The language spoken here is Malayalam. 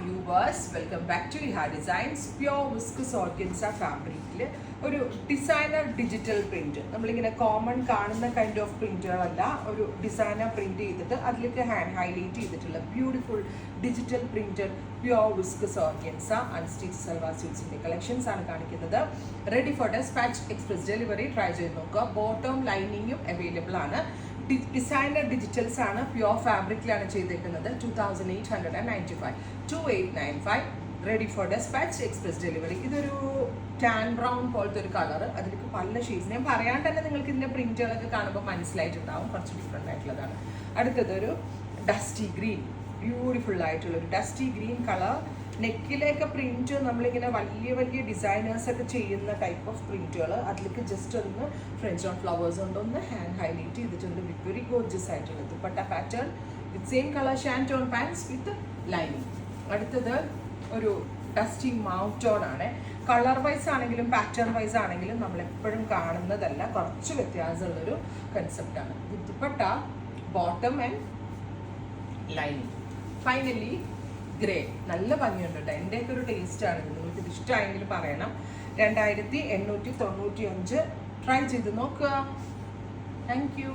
viewers, welcome back to Iha Designs. Pure viscose organza fabric ഒരു ഡിസൈനർ ഡിജിറ്റൽ പ്രിന്റ്. നമ്മളിങ്ങനെ കോമൺ കാണുന്ന കൈൻഡ് ഓഫ് പ്രിന്റുകളല്ല, ഒരു ഡിസൈനർ പ്രിന്റ് ചെയ്തിട്ട് അതിലേക്ക് ഹാൻഡ് ഹൈലൈറ്റ് ചെയ്തിട്ടുള്ള beautiful digital printed pure viscose organza unstitch salwar സ്യൂട്ട്സിന്റെ കളക്ഷൻസ് ആണ് കാണിക്കുന്നത്. Ready for dispatch express delivery. Try ചെയ്ത് നോക്കുക. ബോട്ടം ലൈനിങ്ങും അവൈലബിൾ ആണ്. ഡിസൈനർ ഡിജിറ്റൽസ് ആണ്, പ്യോർ ഫാബ്രിക്കിലാണ് ചെയ്തേക്കുന്നത്. 2895 2895 ready for dispatch express delivery. ഇതൊരു ടാൻ ബ്രൗൺ പോലത്തെ ഒരു കളർ, അതിലേക്ക് പല ഷെയ്ഡ്സ്. ഞാൻ പറയാൻ തന്നെ നിങ്ങൾക്ക് ഇതിൻ്റെ പ്രിന്റുകളൊക്കെ കാണുമ്പോൾ മനസ്സിലായിട്ടുണ്ടാവും, കുറച്ച് ഡിഫറെൻ്റ് ആയിട്ടുള്ളതാണ്. അടുത്തതൊരു ഡസ്റ്റി ഗ്രീൻ, ബ്യൂട്ടിഫുൾ ആയിട്ടുള്ള ഒരു ഡസ്റ്റി ഗ്രീൻ കളർ. നെക്കിലേക്ക് പ്രിന്റ് നമ്മളിങ്ങനെ വലിയ വലിയ ഡിസൈനേഴ്സൊക്കെ ചെയ്യുന്ന ടൈപ്പ് ഓഫ് പ്രിന്റുകൾ. അതിലേക്ക് ജസ്റ്റ് ഒന്ന് ഫ്രഞ്ച് ഓൺ ഫ്ലവേഴ്സ് കൊണ്ടൊന്ന് ഹാൻഡ് ഹൈലൈറ്റ് ചെയ്തിട്ടുണ്ട് വിത്ത് വെരി ഗോർജിയസ് ആയിട്ടുള്ള dupatta pattern with same colour shantoon pants with lining. അടുത്തത് ഒരു ഡസ്റ്റി മൗട്ടോൺ ആണ്. കളർ വൈസ് ആണെങ്കിലും പാറ്റേൺ വൈസ് ആണെങ്കിലും നമ്മളെപ്പോഴും കാണുന്നതല്ല, കുറച്ച് വ്യത്യാസമുള്ളൊരു കൺസെപ്റ്റാണ്. Dupatta, bottom and lining. Finally grey. നല്ല ഭംഗിയുണ്ട് കേട്ടോ. എൻ്റെയൊക്കെ ഒരു ടേസ്റ്റാണ് ഇത്. നിങ്ങൾക്ക് ഇത് ഇഷ്ടമായെങ്കിൽ പറയണം. 2895 ട്രൈ ചെയ്ത് നോക്കുക. Thank you.